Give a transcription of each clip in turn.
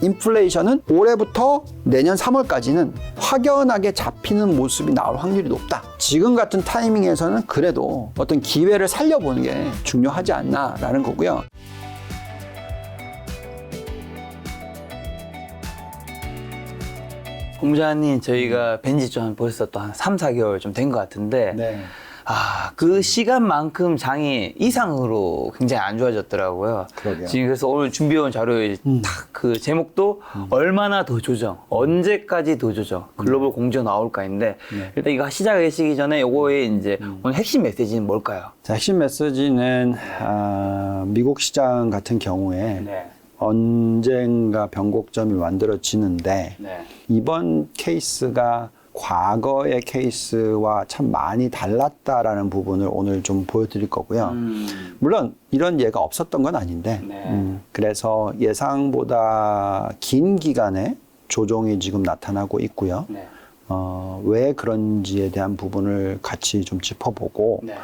인플레이션은 올해부터 내년 3월까지는 확연하게 잡히는 모습이 나올 확률이 높다. 지금 같은 타이밍에서는 그래도 어떤 기회를 살려보는 게 중요하지 않나라는 거고요. 공자님, 저희가 뵌지 좀 벌써 또 한 3, 4개월 좀 된 것 같은데, 네. 그 시간만큼 장이 이상으로 굉장히 안 좋아졌더라고요. 그러게요. 지금 그래서 오늘 준비해온 자료에 딱 그 제목도 얼마나 더 조정, 언제까지 더 조정, 글로벌 공조 나올까인데, 일단 이거 시작하시기 전에 요거에 이제 오늘 핵심 메시지는 뭘까요? 자, 핵심 메시지는 미국 시장 같은 경우에 네. 언젠가 변곡점이 만들어지는데 네. 이번 케이스가 과거의 케이스와 참 많이 달랐다라는 부분을 오늘 좀 보여드릴 거고요. 물론 이런 예가 없었던 건 아닌데 네. 그래서 예상보다 긴 기간에 조정이 지금 나타나고 있고요. 네. 왜 그런지에 대한 부분을 같이 좀 짚어보고 네.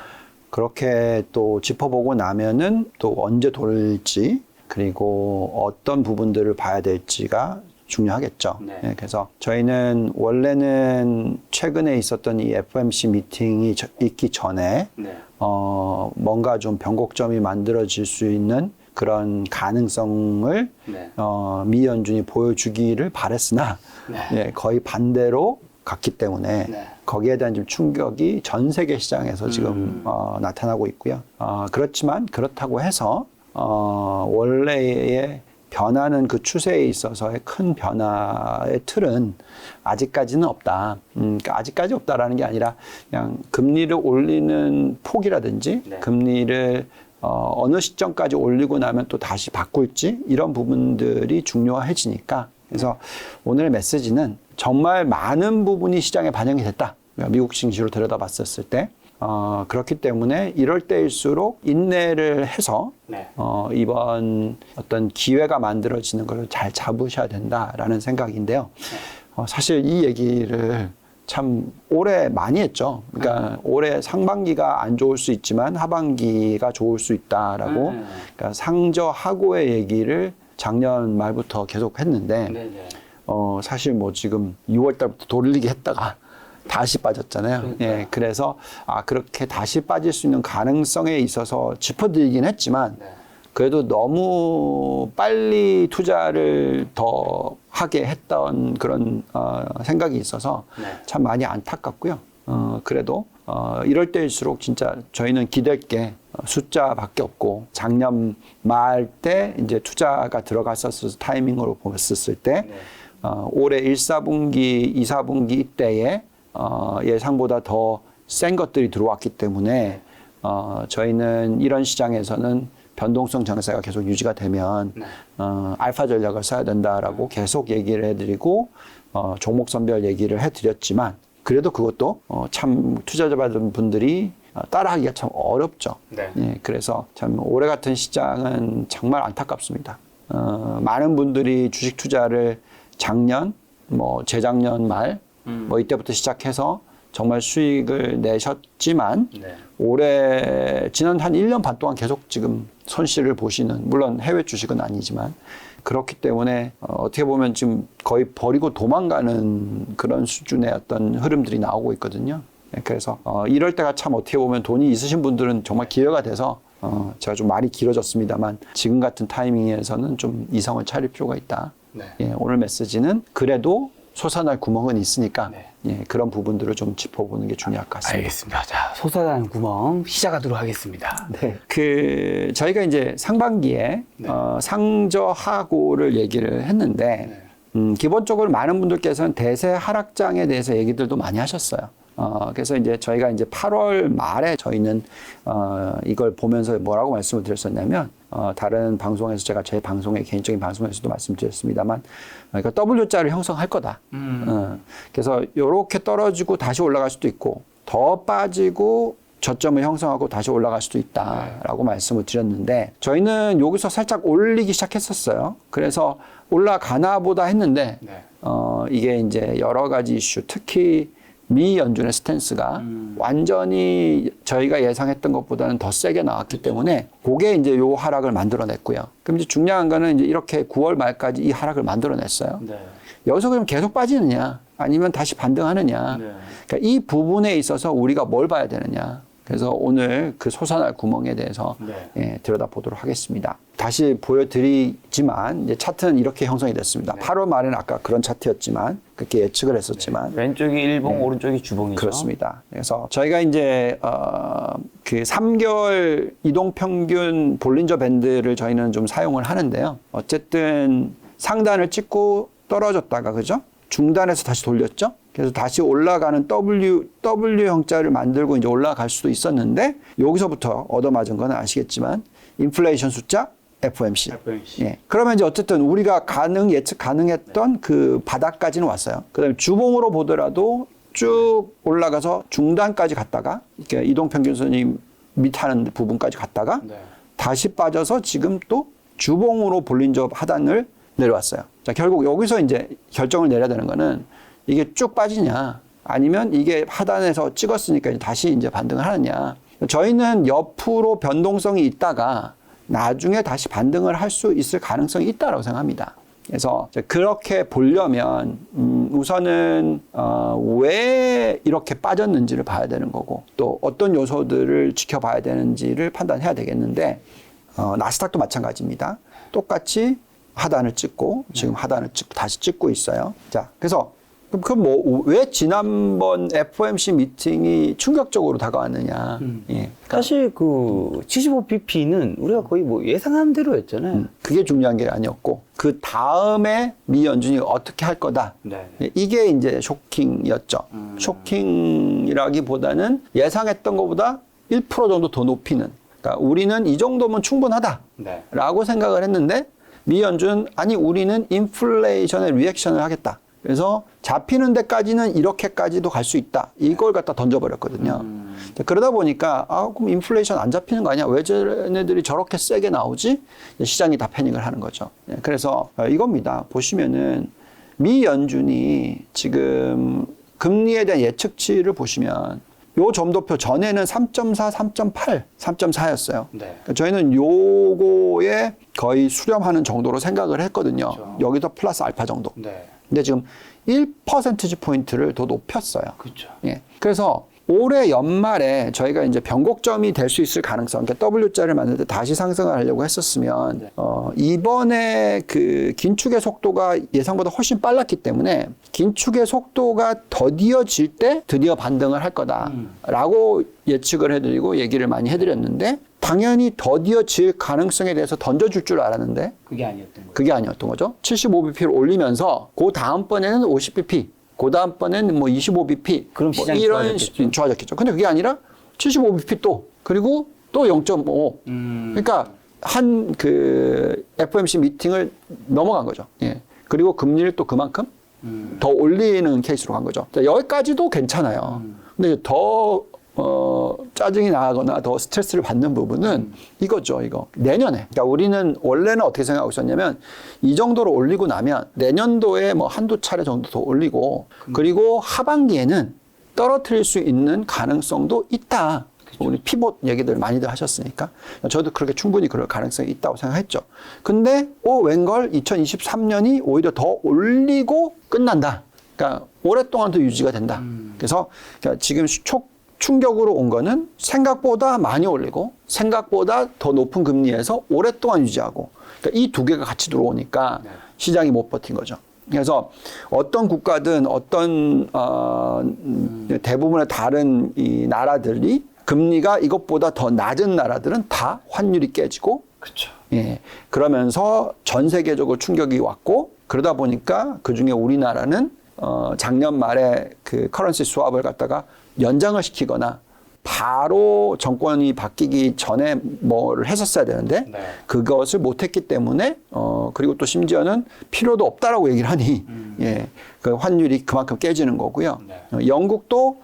그렇게 또 짚어보고 나면은 또 언제 돌지 그리고 어떤 부분들을 봐야 될지가 중요하겠죠. 네. 네, 그래서 저희는 원래는 최근에 있었던 이 FOMC 미팅이 있기 전에 네. 뭔가 좀 변곡점이 만들어질 수 있는 그런 가능성을 네. 미 연준이 보여주기를 바랬으나 네. 예, 거의 반대로 갔기 때문에 네. 거기에 대한 좀 충격이 전 세계 시장에서 지금 나타나고 있고요. 그렇지만 그렇다고 해서 원래의 변하는 그 추세에 있어서의 큰 변화의 틀은 아직까지는 없다. 그러니까 아직까지 없다라는 게 아니라 그냥 금리를 올리는 폭이라든지 네. 금리를 어느 시점까지 올리고 나면 또 다시 바꿀지 이런 부분들이 중요해지니까 그래서 오늘의 메시지는 정말 많은 부분이 시장에 반영이 됐다. 그러니까 미국 증시로 들여다봤었을 때 그렇기 때문에 이럴 때일수록 인내를 해서 네. 이번 어떤 기회가 만들어지는 걸 잘 잡으셔야 된다라는 생각인데요. 사실 이 얘기를 참 올해 많이 했죠. 그러니까 올해 상반기가 안 좋을 수 있지만 하반기가 좋을 수 있다라고 그러니까 상저하고의 얘기를 작년 말부터 계속 했는데 네네. 사실 뭐 지금 6월 달부터 돌리기 했다가 다시 빠졌잖아요. 그러니까요. 예, 그래서 그렇게 다시 빠질 수 있는 가능성에 있어서 짚어드리긴 했지만 네. 그래도 너무 빨리 투자를 더 하게 했던 그런 생각이 있어서 네. 참 많이 안타깝고요. 그래도 이럴 때일수록 진짜 저희는 기댈 게 숫자밖에 없고 작년 말 때 이제 투자가 들어갔었을 타이밍으로 봤었을 때 네. 올해 1, 4분기, 2, 4분기 이때에 예상보다 더 센 것들이 들어왔기 때문에 저희는 이런 시장에서는 변동성 장세가 계속 유지가 되면 네. 알파 전략을 써야 된다라고 계속 얘기를 해드리고 종목 선별 얘기를 해드렸지만 그래도 그것도 참 투자자 받은 분들이 따라하기가 참 어렵죠. 네. 예, 그래서 참 올해 같은 시장은 정말 안타깝습니다. 많은 분들이 주식 투자를 작년, 뭐 재작년 말, 뭐 이때부터 시작해서 정말 수익을 내셨지만 네. 올해 지난 한 1년 반 동안 계속 지금 손실을 보시는 물론 해외 주식은 아니지만 그렇기 때문에 어떻게 보면 지금 거의 버리고 도망가는 그런 수준의 어떤 흐름들이 나오고 있거든요. 그래서 이럴 때가 참 어떻게 보면 돈이 있으신 분들은 정말 기회가 돼서 제가 좀 말이 길어졌습니다만 지금 같은 타이밍에서는 좀 이성을 차릴 필요가 있다. 네. 예, 오늘 메시지는 그래도 솟아날 구멍은 있으니까 네. 예, 그런 부분들을 좀 짚어보는 게 중요할 것 같습니다. 알겠습니다. 자, 솟아나는 구멍 시작하도록 하겠습니다. 네. 저희가 이제 상반기에 네. 상저하고를 얘기를 했는데 기본적으로 많은 분들께서는 대세 하락장에 대해서 얘기들도 많이 하셨어요. 그래서 이제 저희가 이제 8월 말에 저희는 이걸 보면서 뭐라고 말씀을 드렸었냐면 다른 방송에서 제가 제 방송에 개인적인 방송에서도 말씀드렸습니다만 그러니까 W자를 형성할 거다. 그래서 이렇게 떨어지고 다시 올라갈 수도 있고 더 빠지고 저점을 형성하고 다시 올라갈 수도 있다라고 말씀을 드렸는데 저희는 여기서 살짝 올리기 시작했었어요. 그래서 올라가나 보다 했는데 네. 이게 이제 여러 가지 이슈 특히 미 연준의 스탠스가 완전히 저희가 예상했던 것보다는 더 세게 나왔기 때문에 그게 이제 요 하락을 만들어냈고요. 그럼 이제 중요한 거는 이제 이렇게 9월 말까지 이 하락을 만들어냈어요. 네. 여기서 그럼 계속 빠지느냐 아니면 다시 반등하느냐. 네. 그러니까 이 부분에 있어서 우리가 뭘 봐야 되느냐. 그래서 오늘 그 솟아날 구멍에 대해서 네. 예, 들여다보도록 하겠습니다. 다시 보여드리지만 이제 차트는 이렇게 형성이 됐습니다. 네. 8월 말에는 아까 그런 차트였지만 그렇게 예측을 했었지만 왼쪽이 일봉, 오른쪽이 주봉이죠. 그렇습니다. 그래서 저희가 이제 그 3개월 이동평균 볼린저 밴드를 저희는 좀 사용을 하는데요. 어쨌든 상단을 찍고 떨어졌다가 그죠? 중단해서 다시 돌렸죠. 그래서 다시 올라가는 W형자를 만들고 이제 올라갈 수도 있었는데 여기서부터 얻어맞은 건 아시겠지만 인플레이션 숫자 FOMC. 예. 그러면 이제 어쨌든 우리가 예측 가능했던 그 바닥까지는 왔어요. 그다음에 주봉으로 보더라도 쭉 올라가서 중단까지 갔다가 이렇게 이동평균선이 밑하는 부분까지 갔다가 네. 다시 빠져서 지금 또 주봉으로 볼린저 하단을 내려왔어요. 자, 결국 여기서 이제 결정을 내려야 되는 거는 이게 쭉 빠지냐 아니면 이게 하단에서 찍었으니까 다시 이제 반등을 하느냐. 저희는 옆으로 변동성이 있다가 나중에 다시 반등을 할 수 있을 가능성이 있다고 생각합니다. 그래서 그렇게 보려면 우선은 왜 이렇게 빠졌는지를 봐야 되는 거고 또 어떤 요소들을 지켜봐야 되는지를 판단해야 되겠는데 나스닥도 마찬가지입니다. 똑같이 하단을 찍고 지금 하단을 찍고 다시 찍고 있어요. 자, 그래서 그럼 왜 지난번 FOMC 미팅이 충격적으로 다가왔느냐? 예. 사실 그 75bp는 우리가 거의 뭐 예상한 대로였잖아요. 그게 중요한 게 아니었고 그 다음에 미 연준이 어떻게 할 거다. 네. 예, 이게 이제 쇼킹이었죠. 쇼킹이라기보다는 예상했던 것보다 1% 정도 더 높이는. 그러니까 우리는 이 정도면 충분하다라고 네. 생각을 했는데 미 연준 아니 우리는 인플레이션에 리액션을 하겠다. 그래서 잡히는 데까지는 이렇게까지도 갈 수 있다. 이걸 갖다 던져버렸거든요. 그러다 보니까 그럼 인플레이션 안 잡히는 거 아니야? 왜 쟤네들이 저렇게 세게 나오지? 시장이 다 패닉을 하는 거죠. 그래서 이겁니다. 보시면은 미 연준이 지금 금리에 대한 예측치를 보시면 요 점도표 전에는 3.4, 3.8, 3.4였어요. 네. 저희는 요거에 거의 수렴하는 정도로 생각을 했거든요. 그렇죠. 여기서 플러스 알파 정도. 네. 근데 지금 1%지 포인트를 더 높였어요. 그렇죠. 예. 그래서 올해 연말에 저희가 이제 변곡점이 될 수 있을 가능성, 그러니까 W자를 만들 때 다시 상승을 하려고 했었으면, 네. 이번에 그 긴축의 속도가 예상보다 훨씬 빨랐기 때문에 긴축의 속도가 더디어질 때 드디어 반등을 할 거다라고 예측을 해드리고 얘기를 많이 해드렸는데 당연히 더디어질 가능성에 대해서 던져줄 줄 알았는데 그게 아니었던 거죠. 그게 아니었던 거죠. 75bp를 올리면서 그 다음번에는 50bp, 그 다음번에는 뭐 25bp 그럼 시장이 이런 좋아졌겠죠. 좋아졌겠죠. 근데 그게 아니라 75bp 또 그리고 또 0.5. 그러니까 한 그 FOMC 미팅을 넘어간 거죠. 예. 그리고 금리를 또 그만큼 더 올리는 케이스로 간 거죠. 자, 여기까지도 괜찮아요. 근데 더 짜증이 나거나 더 스트레스를 받는 부분은 이거죠, 이거. 내년에. 그러니까 우리는 원래는 어떻게 생각하고 있었냐면 이 정도로 올리고 나면 내년도에 뭐 한두 차례 정도 더 올리고 그리고 하반기에는 떨어뜨릴 수 있는 가능성도 있다. 우리 피봇 얘기들 많이들 하셨으니까 저도 그렇게 충분히 그럴 가능성이 있다고 생각했죠. 근데 웬걸 2023년이 오히려 더 올리고 끝난다. 그러니까 오랫동안 더 유지가 된다. 그래서 그러니까 지금 충격으로 온 거는 생각보다 많이 올리고 생각보다 더 높은 금리에서 오랫동안 유지하고 그러니까 이 두 개가 같이 들어오니까 시장이 못 버틴 거죠. 그래서 어떤 국가든 어떤 대부분의 다른 이 나라들이 금리가 이것보다 더 낮은 나라들은 다 환율이 깨지고 그렇죠. 예. 그러면서 전 세계적으로 충격이 왔고 그러다 보니까 그중에 우리나라는 작년 말에 그 커런시 스왑을 갖다가 연장을 시키거나 바로 정권이 바뀌기 전에 뭐를 했었어야 되는데 네. 그것을 못했기 때문에 그리고 또 심지어는 필요도 없다라고 얘기를 하니 예, 그 환율이 그만큼 깨지는 거고요. 네. 영국도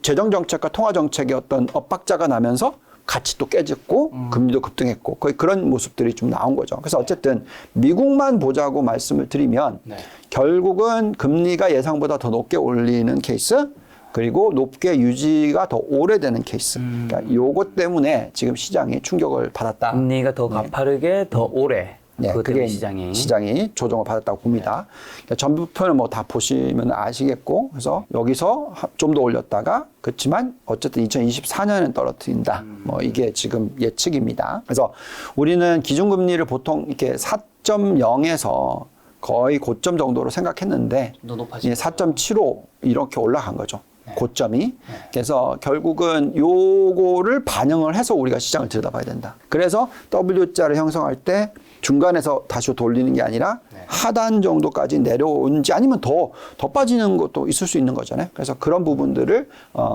재정 정책과 통화 정책의 어떤 엇박자가 나면서 같이 또 깨졌고 금리도 급등했고 거의 그런 모습들이 좀 나온 거죠. 그래서 어쨌든 미국만 보자고 말씀을 드리면 네. 결국은 금리가 예상보다 더 높게 올리는 케이스 그리고 높게 유지가 더 오래되는 케이스. 그러니까 요것 때문에 지금 시장이 충격을 받았다. 금리가 더 가파르게 더 오래. 네, 그것 그게 때문에 시장이 조정을 받았다고 봅니다. 그러니까 전부표는 뭐 다 보시면 아시겠고, 그래서 여기서 좀 더 올렸다가 그렇지만 어쨌든 2024년엔 떨어뜨린다. 뭐 이게 지금 예측입니다. 그래서 우리는 기준금리를 보통 이렇게 4.0에서 거의 고점 정도로 생각했는데 더 높아진 4.75 이렇게 올라간 거죠. 고점이. 그래서 결국은 요거를 반영을 해서 우리가 시장을 들여다봐야 된다. 그래서 W자를 형성할 때 중간에서 다시 돌리는 게 아니라 하단 정도까지 내려오는지 아니면 더 빠지는 것도 있을 수 있는 거잖아요. 그래서 그런 부분들을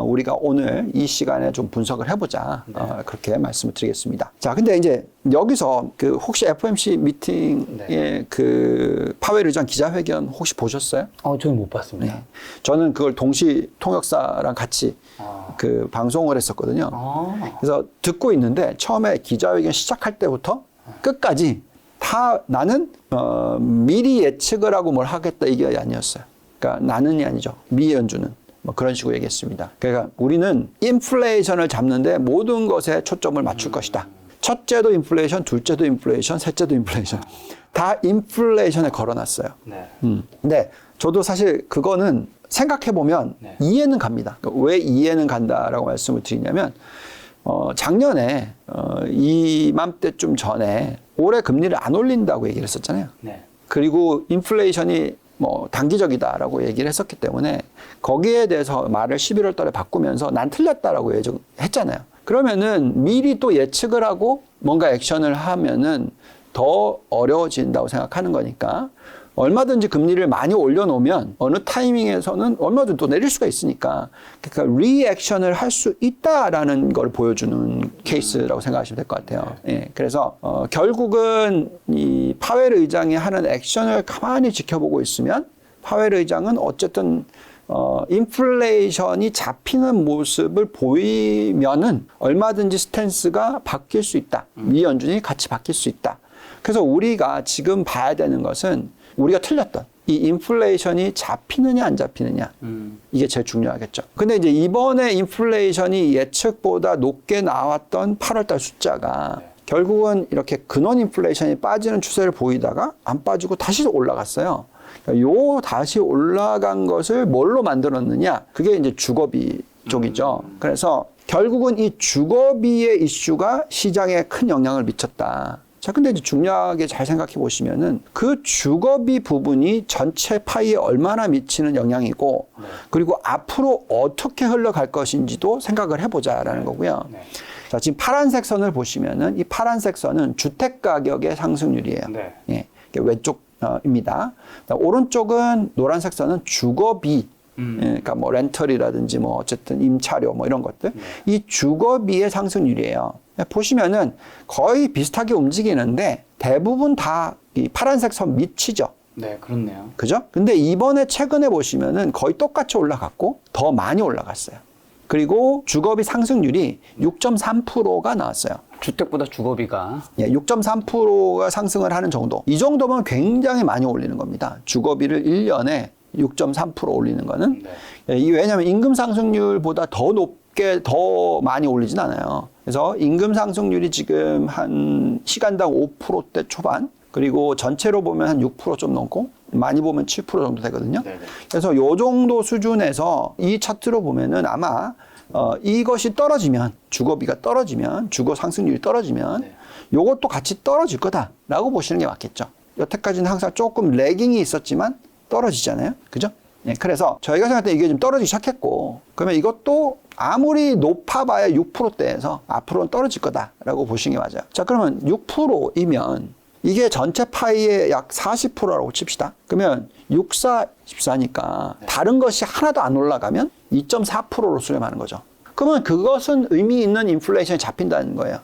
우리가 오늘 이 시간에 좀 분석을 해보자. 그렇게 말씀을 드리겠습니다. 자, 근데 이제 여기서 그 혹시 FOMC 미팅의 그 파웰 의장 기자회견 혹시 보셨어요? 저는 못 봤습니다. 저는 그걸 동시 통역사랑 같이 그 방송을 했었거든요. 그래서 듣고 있는데 처음에 기자회견 시작할 때부터 끝까지 다 나는 미리 예측을 하고 뭘 하겠다 이게 아니었어요. 그러니까 나는이 아니죠. 미 연준은 뭐 그런 식으로 얘기했습니다. 그러니까 우리는 인플레이션을 잡는데 모든 것에 초점을 맞출 것이다. 첫째도 인플레이션, 둘째도 인플레이션, 셋째도 인플레이션. 다 인플레이션에 걸어놨어요. 근데 저도 사실 그거는 생각해보면 이해는 갑니다. 그러니까 왜 이해는 간다라고 말씀을 드리냐면 작년에 이맘때쯤 전에 올해 금리를 안 올린다고 얘기를 했었잖아요. 그리고 인플레이션이 뭐 단기적이다라고 얘기를 했었기 때문에 거기에 대해서 말을 11월 달에 바꾸면서 난 틀렸다라고 했잖아요. 그러면은 미리 또 예측을 하고 뭔가 액션을 하면은 더 어려워진다고 생각하는 거니까 얼마든지 금리를 많이 올려놓으면 어느 타이밍에서는 얼마든지 또 내릴 수가 있으니까 그러니까 리액션을 할 수 있다라는 걸 보여주는 케이스라고 생각하시면 될 것 같아요. 예, 그래서 결국은 이 파웰 의장이 하는 액션을 가만히 지켜보고 있으면 파웰 의장은 어쨌든 인플레이션이 잡히는 모습을 보이면은 얼마든지 스탠스가 바뀔 수 있다. 미 연준이 같이 바뀔 수 있다. 그래서 우리가 지금 봐야 되는 것은 우리가 틀렸던 이 인플레이션이 잡히느냐 안 잡히느냐 이게 제일 중요하겠죠. 근데 이제 이번에 인플레이션이 예측보다 높게 나왔던 8월달 숫자가 결국은 이렇게 근원 인플레이션이 빠지는 추세를 보이다가 안 빠지고 다시 올라갔어요. 요 다시 올라간 것을 뭘로 만들었느냐? 그게 이제 주거비 쪽이죠. 그래서 결국은 이 주거비의 이슈가 시장에 큰 영향을 미쳤다. 자, 근데 이제 중요하게 잘 생각해 보시면은 그 주거비 부분이 전체 파이에 얼마나 미치는 영향이고 그리고 앞으로 어떻게 흘러갈 것인지도 생각을 해보자라는 거고요. 자, 지금 파란색 선을 보시면은 이 파란색 선은 주택 가격의 상승률이에요. 예, 왼쪽입니다. 오른쪽은 노란색 선은 주거비. 그러니까 뭐 렌털이라든지 뭐 어쨌든 임차료 뭐 이런 것들. 이 주거비의 상승률이에요. 보시면은 거의 비슷하게 움직이는데 대부분 다 이 파란색 선 밑이죠. 네, 그렇네요. 그죠? 근데 이번에 최근에 보시면은 거의 똑같이 올라갔고 더 많이 올라갔어요. 그리고 주거비 상승률이 6.3%가 나왔어요. 주택보다 주거비가 6.3%가 상승을 하는 정도. 이 정도면 굉장히 많이 올리는 겁니다. 주거비를 1년에 6.3% 올리는 거는. 왜냐하면 임금 상승률보다 더 높게 더 많이 올리진 않아요. 그래서 임금 상승률이 지금 한 시간당 5%대 초반, 그리고 전체로 보면 한 6% 좀 넘고 많이 보면 7% 정도 되거든요. 그래서 요 정도 수준에서 이 차트로 보면은 아마 이것이 떨어지면, 주거비가 떨어지면, 주거 상승률이 떨어지면 요것도 같이 떨어질 거다라고 보시는 게 맞겠죠. 여태까지는 항상 조금 레깅이 있었지만 떨어지잖아요. 그죠? 예, 그래서 저희가 생각할 때 이게 좀 떨어지기 시작했고, 그러면 이것도 아무리 높아봐야 6%대에서 앞으로는 떨어질 거다라고 보시는 게 맞아요. 자, 그러면 6%이면 이게 전체 파이의 약 40%라고 칩시다. 그러면 6, 4, 14니까 다른 것이 하나도 안 올라가면 2.4%로 수렴하는 거죠. 그러면 그것은 의미 있는 인플레이션이 잡힌다는 거예요.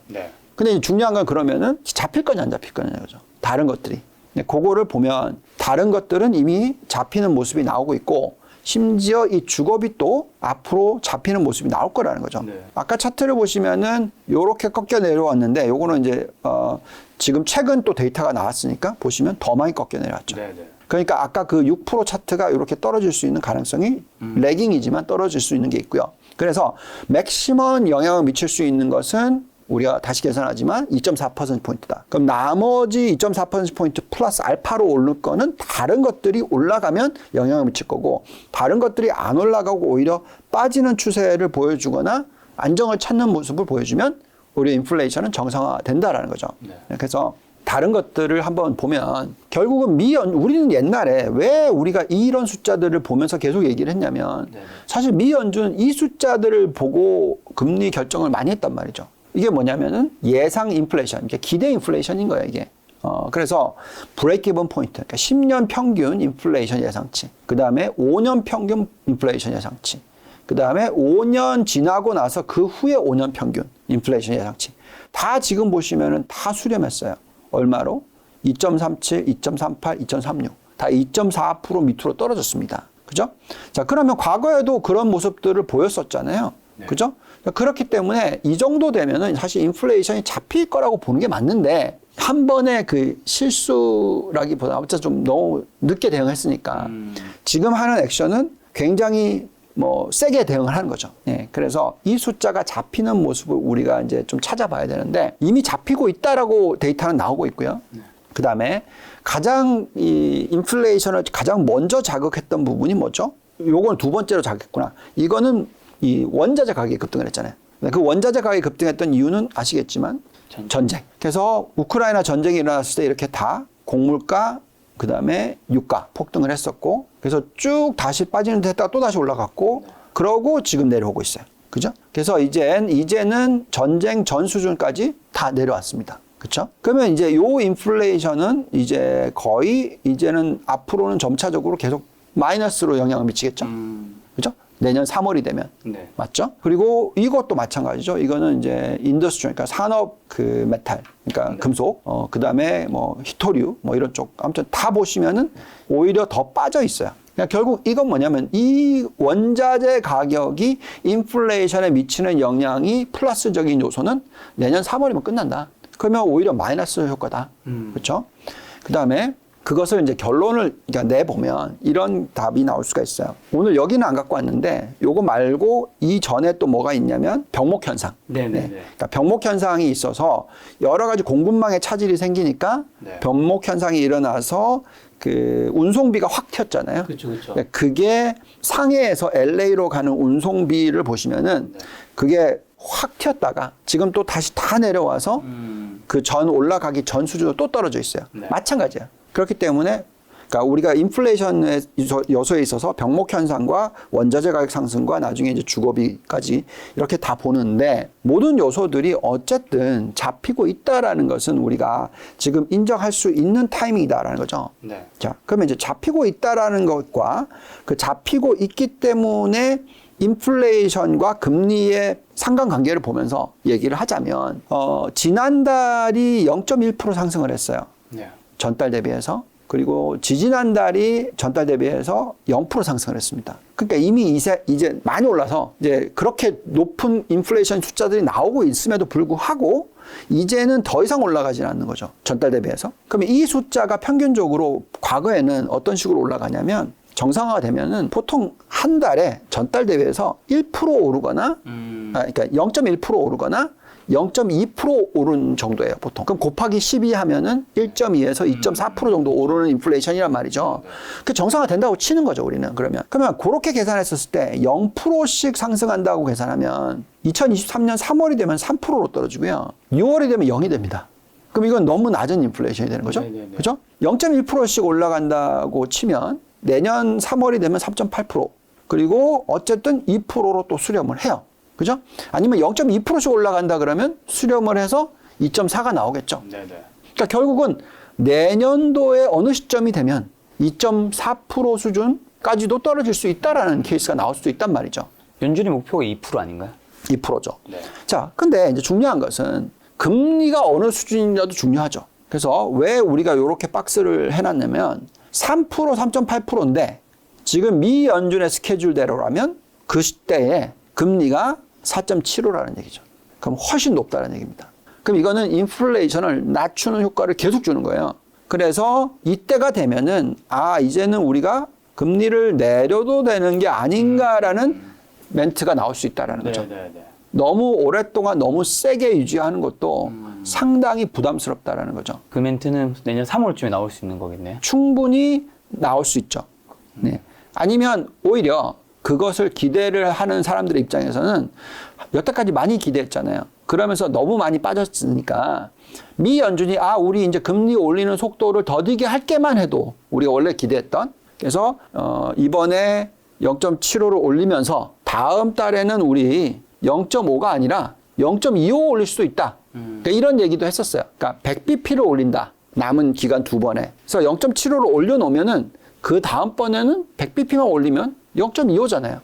근데 중요한 건 그러면은 잡힐 거냐 안 잡힐 거냐는 거죠. 다른 것들이. 그거를 보면 다른 것들은 이미 잡히는 모습이 나오고 있고 심지어 이 주거비 또 앞으로 잡히는 모습이 나올 거라는 거죠. 아까 차트를 보시면은 요렇게 꺾여 내려왔는데 요거는 이제 지금 최근 또 데이터가 나왔으니까 보시면 더 많이 꺾여 내려왔죠. 그러니까 아까 그 6% 차트가 이렇게 떨어질 수 있는 가능성이 레깅이지만 떨어질 수 있는 게 있고요. 그래서 맥시멈 영향을 미칠 수 있는 것은 우리가 다시 계산하지만 2.4%포인트다. 그럼 나머지 2.4%포인트 플러스 알파로 오를 거는 다른 것들이 올라가면 영향을 미칠 거고 다른 것들이 안 올라가고 오히려 빠지는 추세를 보여주거나 안정을 찾는 모습을 보여주면 우리 인플레이션은 정상화된다라는 거죠. 네. 그래서 다른 것들을 한번 보면 결국은 우리는 옛날에 왜 우리가 이런 숫자들을 보면서 계속 얘기를 했냐면 사실 미 연준 이 숫자들을 보고 금리 결정을 많이 했단 말이죠. 이게 뭐냐면은 예상 인플레이션, 그러니까 기대 인플레이션인 거예요, 이게. 그래서 브레이크 이븐 포인트, 그러니까 10년 평균 인플레이션 예상치, 그 다음에 5년 평균 인플레이션 예상치, 그 다음에 5년 지나고 나서 그 후에 5년 평균 인플레이션 예상치. 다 지금 보시면은 다 수렴했어요. 얼마로? 2.37, 2.38, 2.36. 다 2.4% 밑으로 떨어졌습니다. 그죠? 자, 그러면 과거에도 그런 모습들을 보였었잖아요. 네. 그죠? 그렇기 때문에 이 정도 되면은 사실 인플레이션이 잡힐 거라고 보는 게 맞는데 한 번의 그 실수라기보다 어쨌든 좀 너무 늦게 대응했으니까 지금 하는 액션은 굉장히 세게 대응을 하는 거죠. 예, 그래서 이 숫자가 잡히는 모습을 우리가 이제 좀 찾아봐야 되는데 이미 잡히고 있다라고 데이터는 나오고 있고요. 그 다음에 가장 이 인플레이션을 가장 먼저 자극했던 부분이 뭐죠? 요건 두 번째로 자극했구나. 이거는 이 원자재 가격이 급등을 했잖아요. 그 원자재 가격이 급등했던 이유는 아시겠지만 전쟁. 그래서 우크라이나 전쟁이 일어났을 때 이렇게 다 곡물가 그 다음에 유가 폭등을 했었고 그래서 쭉 다시 빠지는 데 했다가 또 다시 올라갔고 그러고 지금 내려오고 있어요. 그죠? 그래서 이제는 전쟁 전 수준까지 다 내려왔습니다. 그렇죠? 그러면 이제 요 인플레이션은 이제 거의 이제는 앞으로는 점차적으로 계속 마이너스로 영향을 미치겠죠. 그죠? 내년 3월이 되면. 네. 맞죠? 그리고 이것도 마찬가지죠. 이거는 이제 인더스트리, 그러니까 산업 그 메탈, 그러니까 네. 금속, 그 다음에 히토류, 이런 쪽. 아무튼 다 보시면은 오히려 더 빠져 있어요. 그러니까 결국 이건 뭐냐면 이 원자재 가격이 인플레이션에 미치는 영향이 플러스적인 요소는 내년 3월이면 끝난다. 그러면 오히려 마이너스 효과다. 그렇죠? 그 다음에 그것을 이제 결론을 내보면 이런 답이 나올 수가 있어요. 오늘 여기는 안 갖고 왔는데 요거 말고 이전에 또 뭐가 있냐면 병목 현상. 네. 그러니까 병목 현상이 있어서 여러 가지 공급망에 차질이 생기니까 네. 병목 현상이 일어나서 그 운송비가 확 튀었잖아요. 그렇죠. 그러니까 그게 상해에서 LA로 가는 운송비를 보시면은 네. 그게 확 튀었다가 지금 또 다시 다 내려와서 그 전 올라가기 전 수준으로 또 떨어져 있어요. 네. 마찬가지예요. 그렇기 때문에 그러니까 우리가 인플레이션의 요소에 있어서 병목 현상과 원자재 가격 상승과 나중에 이제 주거비까지 이렇게 다 보는데 모든 요소들이 어쨌든 잡히고 있다라는 것은 우리가 지금 인정할 수 있는 타이밍이다라는 거죠. 네. 자, 그러면 이제 잡히고 있다라는 것과 그 잡히고 있기 때문에 인플레이션과 금리의 상관관계를 보면서 얘기를 하자면 지난달이 0.1% 상승을 했어요. 네. 전달 대비해서. 그리고 지지난달이 전달 대비해서 0% 상승을 했습니다. 그러니까 이미 이제 많이 올라서 이제 그렇게 높은 인플레이션 숫자들이 나오고 있음에도 불구하고 이제는 더 이상 올라가지 않는 거죠. 전달 대비해서. 그러면 이 숫자가 평균적으로 과거에는 어떤 식으로 올라가냐면 정상화가 되면은 보통 한 달에 전달 대비해서 1% 오르거나 그러니까 0.1% 오르거나 0.2% 오른 정도예요, 보통. 그럼 곱하기 12 하면은 1.2에서 2.4% 정도 오르는 인플레이션이란 말이죠. 그 정상화 된다고 치는 거죠, 우리는. 그러면 그렇게 계산했었을 때 0%씩 상승한다고 계산하면 2023년 3월이 되면 3%로 떨어지고요. 6월이 되면 0이 됩니다. 그럼 이건 너무 낮은 인플레이션이 되는 거죠. 그죠? 0.1%씩 올라간다고 치면 내년 3월이 되면 3.8%. 그리고 어쨌든 2%로 또 수렴을 해요. 그죠? 아니면 0.2%씩 올라간다 그러면 수렴을 해서 2.4가 나오겠죠. 네네. 그러니까 결국은 내년도에 어느 시점이 되면 2.4% 수준까지도 떨어질 수 있다라는 케이스가 나올 수도 있단 말이죠. 연준의 목표가 2% 아닌가요? 2%죠. 네. 자, 근데 이제 중요한 것은 금리가 어느 수준이라도 중요하죠. 그래서 왜 우리가 이렇게 박스를 해놨냐면 3%, 3.8%인데 지금 미 연준의 스케줄대로라면 그 시대에 금리가 4.75라는 얘기죠. 그럼 훨씬 높다는 얘기입니다. 그럼 이거는 인플레이션을 낮추는 효과를 계속 주는 거예요. 그래서 이때가 되면은 이제는 우리가 금리를 내려도 되는 게 아닌가라는 멘트가 나올 수 있다라는 거죠. 너무 오랫동안 너무 세게 유지하는 것도 상당히 부담스럽다라는 거죠. 그 멘트는 내년 3월쯤에 나올 수 있는 거겠네요. 충분히 나올 수 있죠. 네. 아니면 오히려 그것을 기대를 하는 사람들의 입장에서는 여태까지 많이 기대했잖아요. 그러면서 너무 많이 빠졌으니까 미 연준이 우리 이제 금리 올리는 속도를 더디게 할 게만 해도 우리가 원래 기대했던, 그래서 이번에 0.75를 올리면서 다음 달에는 우리 0.5가 아니라 0.25 올릴 수도 있다. 그러니까 이런 얘기도 했었어요. 그러니까 100bp를 올린다. 남은 기간 2번에. 그래서 0.75를 올려놓으면은 그 다음번에는 100bp만 올리면 0.25잖아요.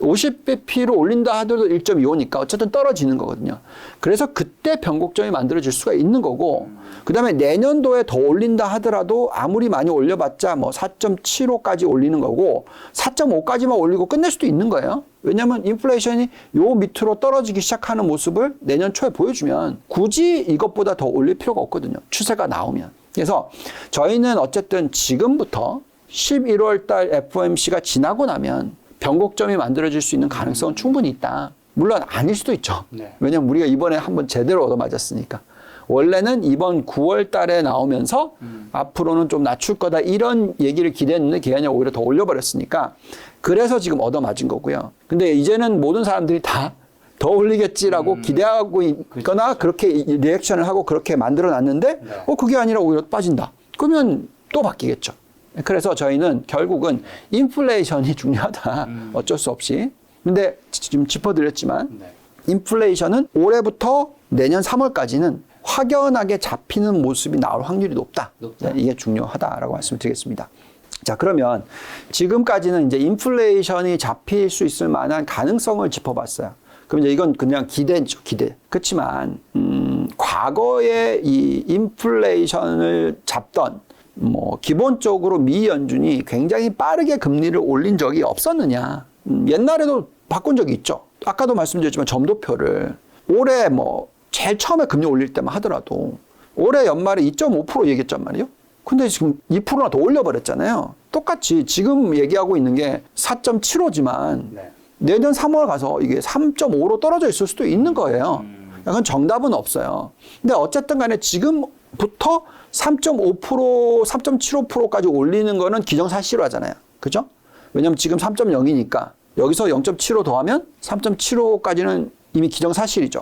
50bp로 올린다 하더라도 1.25니까 어쨌든 떨어지는 거거든요. 그래서 그때 변곡점이 만들어질 수가 있는 거고, 그 다음에 내년도에 더 올린다 하더라도 아무리 많이 올려봤자 뭐 4.75까지 올리는 거고 4.5까지만 올리고 끝낼 수도 있는 거예요. 왜냐하면 인플레이션이 요 밑으로 떨어지기 시작하는 모습을 내년 초에 보여주면 굳이 이것보다 더 올릴 필요가 없거든요. 추세가 나오면. 그래서 저희는 어쨌든 지금부터 11월 달 FOMC가 지나고 나면 변곡점이 만들어질 수 있는 가능성은 충분히 있다. 물론 아닐 수도 있죠. 네. 왜냐면 우리가 이번에 한번 제대로 얻어맞았으니까. 원래는 이번 9월 달에 나오면서 앞으로는 좀 낮출 거다 이런 얘기를 기대했는데 걔가 오히려 더 올려버렸으니까 그래서 지금 얻어맞은 거고요. 근데 이제는 모든 사람들이 다 더 올리겠지라고 기대하고 있거나 그렇게 리액션을 하고 그렇게 만들어놨는데 그게 아니라 오히려 빠진다. 그러면 또 바뀌겠죠. 그래서 저희는 결국은 인플레이션이 중요하다. 어쩔 수 없이. 근데 지금 짚어드렸지만 인플레이션은 올해부터 내년 3월까지는 확연하게 잡히는 모습이 나올 확률이 높다. 이게 중요하다라고 말씀드리겠습니다. 자, 그러면 지금까지는 이제 인플레이션이 잡힐 수 있을 만한 가능성을 짚어봤어요. 그럼 이제 이건 그냥 기대죠, 기대. 그렇지만 과거에 이 인플레이션을 잡던 기본적으로 미 연준이 굉장히 빠르게 금리를 올린 적이 없었느냐. 옛날에도 바꾼 적이 있죠. 아까도 말씀드렸지만 점도표를 올해 제일 처음에 금리 올릴 때만 하더라도 올해 연말에 2.5% 얘기했단 말이에요. 근데 지금 2%나 더 올려버렸잖아요. 똑같이 지금 얘기하고 있는 게 4.75지만 내년 3월 가서 이게 3.5로 떨어져 있을 수도 있는 거예요. 그건 정답은 없어요. 근데 어쨌든 간에 지금부터 3.5%, 3.75%까지 올리는 거는 기정사실화잖아요. 그죠? 왜냐면 지금 3.0이니까 여기서 0.75 더하면 3.75까지는 이미 기정사실이죠.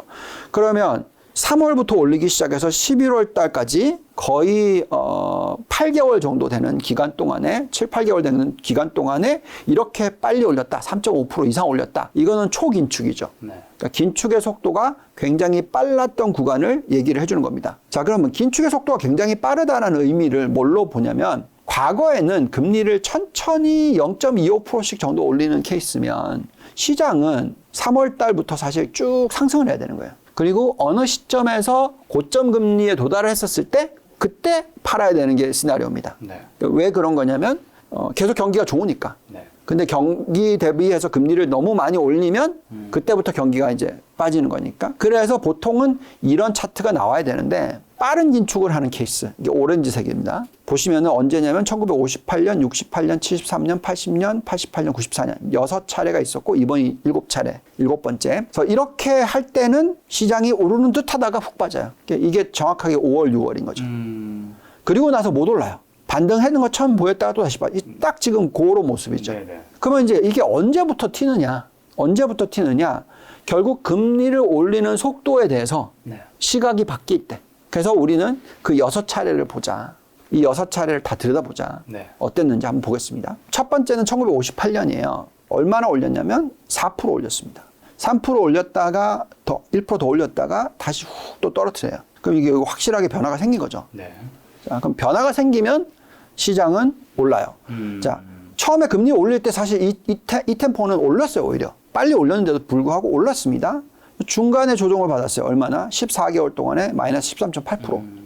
그러면 3월부터 올리기 시작해서 11월 달까지 거의 8개월 정도 되는 기간 동안에 7, 8개월 되는 기간 동안에 이렇게 빨리 올렸다. 3.5% 이상 올렸다. 이거는 초긴축이죠. 그러니까 긴축의 속도가 굉장히 빨랐던 구간을 얘기를 해주는 겁니다. 자, 그러면 긴축의 속도가 굉장히 빠르다는 의미를 뭘로 보냐면 과거에는 금리를 천천히 0.25%씩 정도 올리는 케이스면 시장은 3월 달부터 사실 쭉 상승을 해야 되는 거예요. 그리고 어느 시점에서 고점 금리에 도달을 했었을 때 그때 팔아야 되는 게 시나리오입니다. 왜 그런 거냐면 계속 경기가 좋으니까. 근데 경기 대비해서 금리를 너무 많이 올리면 그때부터 경기가 이제 빠지는 거니까. 그래서 보통은 이런 차트가 나와야 되는데 빠른 긴축을 하는 케이스. 이게 오렌지색입니다. 보시면은 언제냐면 1958년, 68년, 73년, 80년, 88년, 94년 6차례가 있었고 이번이 7차례, 7번째. 그래서 이렇게 할 때는 시장이 오르는 듯 하다가 훅 빠져요. 이게 정확하게 5월, 6월인 거죠. 그리고 나서 못 올라요. 반등하는 것 처음 보였다가 또 다시 빠져. 딱 지금 그런 모습이죠. 그러면 이제 이게 언제부터 튀느냐? 언제부터 튀느냐? 결국 금리를 올리는 속도에 대해서 시각이 바뀔 때. 그래서 우리는 그 6차례를 보자. 이 6차례를 다 들여다보자. 어땠는지 한번 보겠습니다. 첫 번째는 1958년이에요. 얼마나 올렸냐면 4% 올렸습니다. 3% 올렸다가 1% 더 올렸다가 다시 훅 또 떨어뜨려요. 그럼 이게 확실하게 변화가 생긴 거죠. 자, 그럼 변화가 생기면 시장은 올라요. 자, 처음에 금리 올릴 때 사실 이 템포는 올랐어요, 오히려. 빨리 올렸는데도 불구하고 올랐습니다. 중간에 조정을 받았어요. 얼마나? 14개월 동안에 마이너스 13.8%.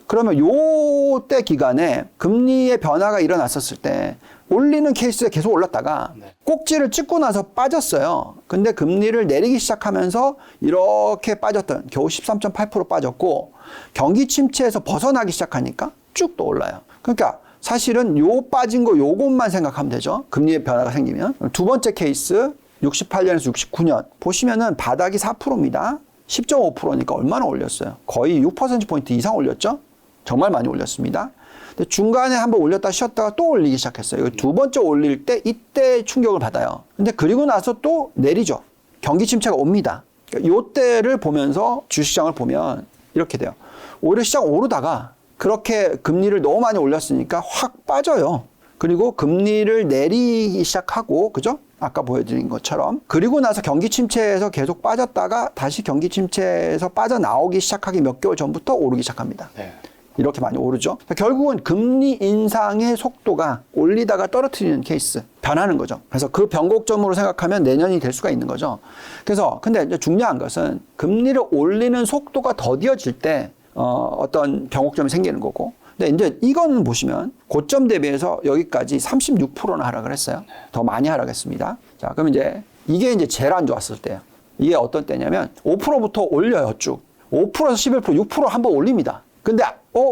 그러면 요때 기간에 금리의 변화가 일어났었을 때 올리는 케이스에 계속 올랐다가 꼭지를 찍고 나서 빠졌어요. 근데 금리를 내리기 시작하면서 이렇게 빠졌던 겨우 13.8% 빠졌고 경기 침체에서 벗어나기 시작하니까 쭉 떠올라요. 그러니까 사실은 요 빠진 거 요것만 생각하면 되죠. 금리의 변화가 생기면. 두 번째 케이스 68년에서 69년 보시면은 바닥이 4%입니다. 10.5%니까 얼마나 올렸어요? 거의 6%포인트 이상 올렸죠? 정말 많이 올렸습니다. 근데 중간에 한번 올렸다 쉬었다가 또 올리기 시작했어요. 두 번째 올릴 때 이때 충격을 받아요. 근데 그리고 나서 또 내리죠. 경기 침체가 옵니다. 요때를 보면서 주식시장을 보면 이렇게 돼요. 오히려 시장 오르다가 그렇게 금리를 너무 많이 올렸으니까 확 빠져요. 그리고 금리를 내리기 시작하고, 그죠? 아까 보여드린 것처럼. 그리고 나서 경기 침체에서 계속 빠졌다가 다시 경기 침체에서 빠져나오기 시작하기 몇 개월 전부터 오르기 시작합니다. 네. 이렇게 많이 오르죠. 결국은 금리 인상의 속도가 올리다가 떨어뜨리는 케이스, 변하는 거죠. 그래서 그 변곡점으로 생각하면 내년이 될 수가 있는 거죠. 그래서 근데 이제 중요한 것은 금리를 올리는 속도가 더뎌질 때 어떤 변곡점이 생기는 거고. 근데 이제 이거는 보시면 고점 대비해서 여기까지 36%나 하락을 했어요. 더 많이 하락했습니다. 자, 그럼 이제 이게 이제 제일 안 좋았을 때예요. 이게 어떤 때냐면 5%부터 올려요, 쭉. 5%에서 11%, 6% 한번 올립니다. 근데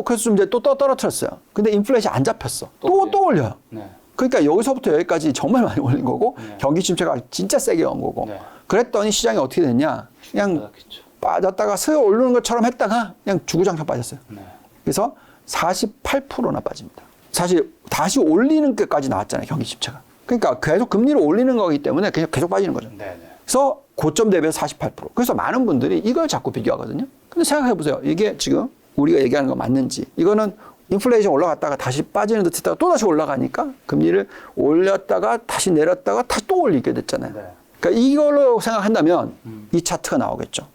그래서 좀 이제 또 떨어뜨렸어요. 근데 인플레이션이 안 잡혔어. 또 올려요. 네. 그러니까 여기서부터 여기까지 정말 많이 올린 거고 네. 경기 침체가 진짜 세게 온 거고. 네. 그랬더니 시장이 어떻게 됐냐? 그냥 빠졌다가 슬 오르는 것처럼 했다가 그냥 주구장창 빠졌어요. 네. 그래서 48%나 빠집니다. 사실 다시 올리는 끝까지 나왔잖아요, 경기 침체가. 그러니까 계속 금리를 올리는 거기 때문에 그냥 계속 빠지는 거죠. 네. 그래서 고점 대비해서 48%. 그래서 많은 분들이 이걸 자꾸 비교하거든요. 근데 생각해 보세요. 이게 지금 우리가 얘기하는 거 맞는지. 이거는 인플레이션 올라갔다가 다시 빠지는 듯 했다가 또 다시 올라가니까 금리를 올렸다가 다시 내렸다가 다시 또 올리게 됐잖아요. 네. 그러니까 이걸로 생각한다면 이 차트가 나오겠죠.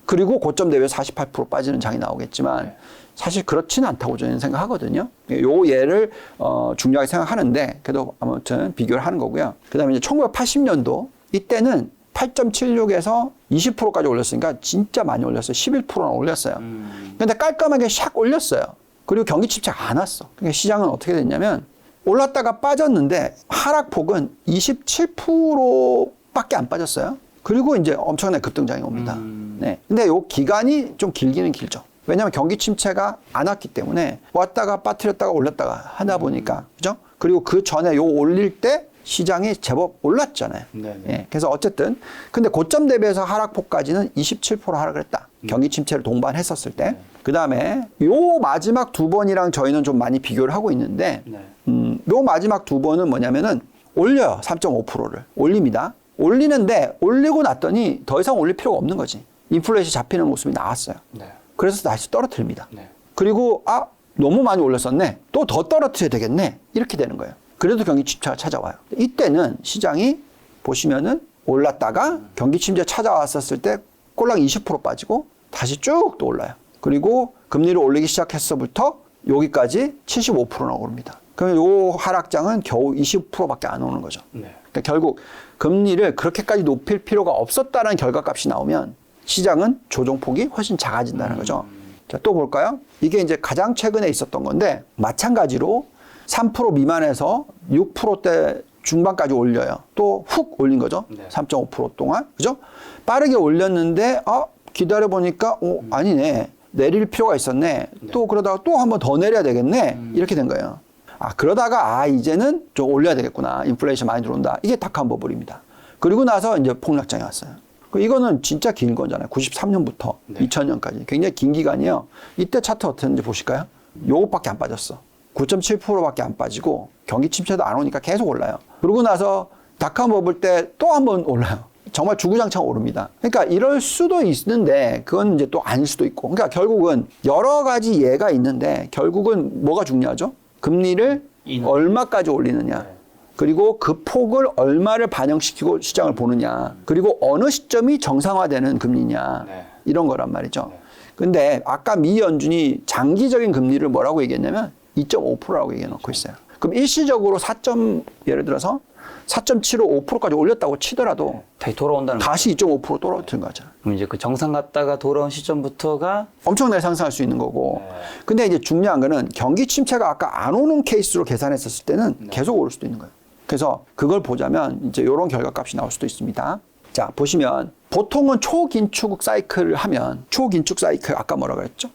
그리고 고점 대비해서 48% 빠지는 장이 나오겠지만 네. 사실 그렇지는 않다고 저는 생각하거든요. 요 예를 중요하게 생각하는데 그래도 아무튼 비교를 하는 거고요. 그다음에 이제 1980년도 이때는 8.76에서 20%까지 올렸으니까 진짜 많이 올렸어요. 11%나 올렸어요. 근데 깔끔하게 샥 올렸어요. 그리고 경기 침체가 안 왔어. 그러니까 시장은 어떻게 됐냐면 올랐다가 빠졌는데 하락폭은 27%밖에 안 빠졌어요. 그리고 이제 엄청나게 급등장이 옵니다. 네. 근데 요 기간이 좀 길기는 길죠. 왜냐하면 경기 침체가 안 왔기 때문에 왔다가 빠뜨렸다가 올렸다가 하다 보니까 그죠? 그리고 그 전에 요 올릴 때 시장이 제법 올랐잖아요. 예, 그래서 어쨌든 근데 고점 대비해서 하락폭까지는 27% 하락을 했다. 경기 침체를 동반했었을 때. 그 다음에 요 마지막 두 번이랑 저희는 좀 많이 비교를 하고 있는데 요 마지막 두 번은 뭐냐면은 올려요. 3.5%를 올립니다. 올리는데 올리고 났더니 더 이상 올릴 필요가 없는 거지. 인플레이션 잡히는 모습이 나왔어요. 그래서 다시 떨어뜨립니다. 그리고 너무 많이 올렸었네. 또 더 떨어뜨려야 되겠네. 이렇게 되는 거예요. 그래도 경기 침체가 찾아와요. 이때는 시장이 보시면은 올랐다가 경기 침체 찾아왔었을 때 꼴랑 20% 빠지고 다시 쭉 또 올라요. 그리고 금리를 올리기 시작했서부터 여기까지 75%나 오릅니다. 그러면 요 하락장은 겨우 20%밖에 안 오는 거죠. 그러니까 결국 금리를 그렇게까지 높일 필요가 없었다는 결과값이 나오면 시장은 조정폭이 훨씬 작아진다는 거죠. 자, 또 볼까요? 이게 이제 가장 최근에 있었던 건데 마찬가지로 3% 미만에서 6%대 중반까지 올려요. 또 훅 올린 거죠. 3.5% 동안. 그죠? 빠르게 올렸는데, 기다려보니까, 아니네. 내릴 필요가 있었네. 또 그러다가 또 한 번 더 내려야 되겠네. 이렇게 된 거예요. 그러다가, 이제는 좀 올려야 되겠구나. 인플레이션 많이 들어온다. 이게 닥한 버블입니다. 그리고 나서 이제 폭락장이 왔어요. 이거는 진짜 긴 거잖아요. 93년부터 2000년까지. 굉장히 긴 기간이에요. 이때 차트 어땠는지 보실까요? 요것밖에 안 빠졌어. 9.7%밖에 안 빠지고 경기 침체도 안 오니까 계속 올라요. 그러고 나서 닷컴 버블 때 또 한 번 올라요. 정말 주구장창 오릅니다. 그러니까 이럴 수도 있는데 그건 이제 또 아닐 수도 있고. 그러니까 결국은 여러 가지 예가 있는데 결국은 뭐가 중요하죠? 금리를 얼마까지 올리느냐. 그리고 그 폭을 얼마를 반영시키고 시장을 보느냐. 그리고 어느 시점이 정상화되는 금리냐. 이런 거란 말이죠. 근데 아까 미 연준이 장기적인 금리를 뭐라고 얘기했냐면 2.5%라고 얘기해 놓고 있어요. 그럼 일시적으로 예를 들어서 4.75%까지 올렸다고 치더라도 다시 돌아온다는 다시 2.5% 떨어뜨린 거죠. 그럼 이제 그 정상 갔다가 돌아온 시점부터가 엄청나게 상승할 수 있는 거고. 근데 이제 중요한 거는 경기 침체가 아까 안 오는 케이스로 계산했었을 때는 계속 오를 수도 있는 거예요. 그래서 그걸 보자면 이제 이런 결과값이 나올 수도 있습니다. 자, 보시면 보통은 초긴축 사이클을 하면 초긴축 사이클 아까 뭐라 그랬죠?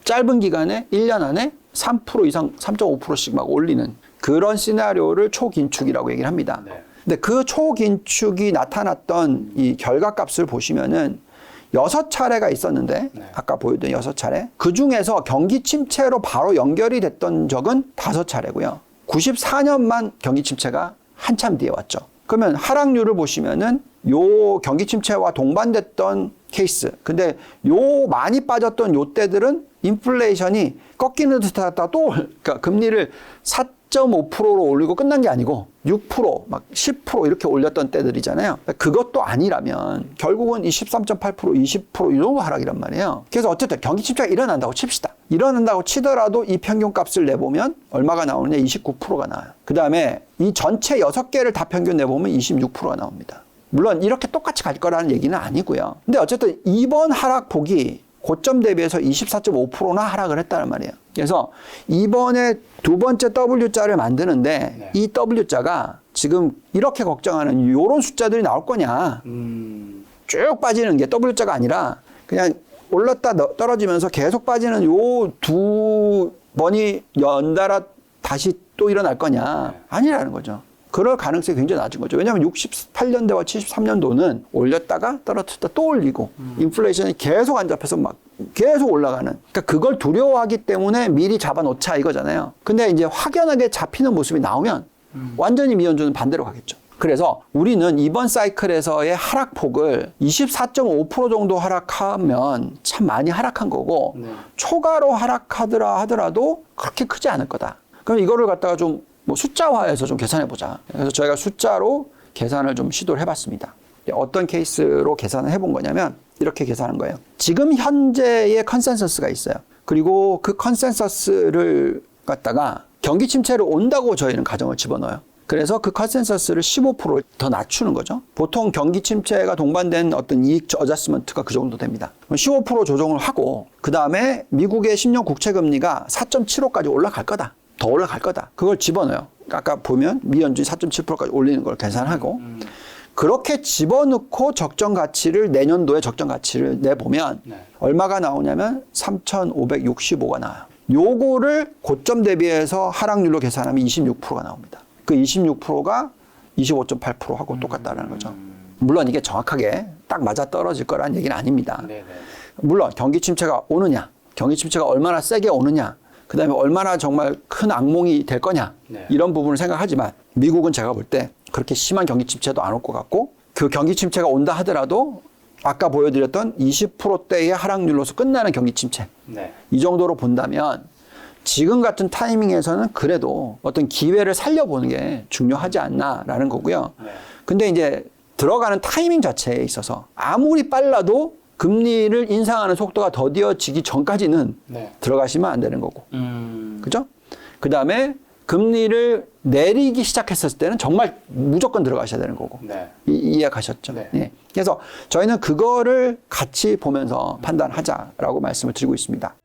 짧은 기간에 1년 안에 3% 이상 3.5%씩 막 올리는 그런 시나리오를 초긴축이라고 얘기를 합니다. 네. 근데 그 초긴축이 나타났던 이 결과값을 보시면은 6차례가 있었는데 네. 아까 보여드린 6차례 그 중에서 경기 침체로 바로 연결이 됐던 적은 5차례고요. 94년만 경기 침체가 한참 뒤에 왔죠. 그러면 하락률을 보시면은 요 경기 침체와 동반됐던 케이스. 근데 요 많이 빠졌던 요 때들은 인플레이션이 꺾이는 듯 하다가 또 그러니까 금리를 4.5%로 올리고 끝난 게 아니고 6%, 막 10% 이렇게 올렸던 때들이잖아요. 그것도 아니라면 결국은 이 13.8%, 20% 이 정도 하락이란 말이에요. 그래서 어쨌든 경기 침체가 일어난다고 칩시다. 일어난다고 치더라도 이 평균 값을 내보면 얼마가 나오느냐? 29%가 나와요. 그 다음에 이 전체 6개를 다 평균 내보면 26%가 나옵니다. 물론 이렇게 똑같이 갈 거라는 얘기는 아니고요. 근데 어쨌든 이번 하락폭이 고점 대비해서 24.5%나 하락을 했다는 말이에요. 그래서 이번에 두 번째 W자를 만드는데 네. 이 W자가 지금 이렇게 걱정하는 이런 숫자들이 나올 거냐. 쭉 빠지는 게 W자가 아니라 그냥 올랐다 떨어지면서 계속 빠지는 요 두 번이 연달아 다시 또 일어날 거냐. 아니라는 거죠. 그럴 가능성이 굉장히 낮은 거죠. 왜냐하면 68년대와 73년도는 올렸다가 떨어졌다 또 올리고 인플레이션이 계속 안 잡혀서 막 계속 올라가는. 그러니까 그걸 두려워하기 때문에 미리 잡아놓자 이거잖아요. 근데 이제 확연하게 잡히는 모습이 나오면 완전히 미연준은 반대로 가겠죠. 그래서 우리는 이번 사이클에서의 하락폭을 24.5% 정도 하락하면 참 많이 하락한 거고 네. 초과로 하락하더라도 그렇게 크지 않을 거다. 그럼 이거를 갖다가 좀 뭐 숫자화해서 좀 계산해 보자. 그래서 저희가 숫자로 계산을 좀 시도를 해봤습니다. 어떤 케이스로 계산을 해본 거냐면 이렇게 계산한 거예요. 지금 현재의 컨센서스가 있어요. 그리고 그 컨센서스를 갖다가 경기 침체로 온다고 저희는 가정을 집어넣어요. 그래서 그 컨센서스를 15% 더 낮추는 거죠. 보통 경기 침체가 동반된 어떤 이익 어저스먼트가 그 정도 됩니다. 15% 조정을 하고 그 다음에 미국의 10년 국채 금리가 4.75까지 올라갈 거다. 더 올라갈 거다. 그걸 집어넣어요. 아까 보면 미연준이 4.7%까지 올리는 걸 계산하고 그렇게 집어넣고 적정 가치를 내년도에 적정 가치를 내보면 네. 얼마가 나오냐면 3,565가 나와요. 요거를 고점 대비해서 하락률로 계산하면 26%가 나옵니다. 그 26%가 25.8%하고 똑같다는 거죠. 물론 이게 정확하게 딱 맞아 떨어질 거라는 얘기는 아닙니다. 네네. 물론 경기 침체가 오느냐, 경기 침체가 얼마나 세게 오느냐, 그 다음에 얼마나 정말 큰 악몽이 될 거냐 네. 이런 부분을 생각하지만 미국은 제가 볼 때 그렇게 심한 경기 침체도 안 올 것 같고 그 경기 침체가 온다 하더라도 아까 보여드렸던 20%대의 하락률로서 끝나는 경기 침체 네. 이 정도로 본다면 지금 같은 타이밍에서는 그래도 어떤 기회를 살려보는 게 중요하지 않나라는 거고요. 네. 근데 이제 들어가는 타이밍 자체에 있어서 아무리 빨라도 금리를 인상하는 속도가 더디어지기 전까지는 네. 들어가시면 안 되는 거고. 그죠? 그 다음에 금리를 내리기 시작했을 때는 정말 무조건 들어가셔야 되는 거고. 네. 이해가셨죠? 네. 예. 그래서 저희는 그거를 같이 보면서 판단하자라고 말씀을 드리고 있습니다.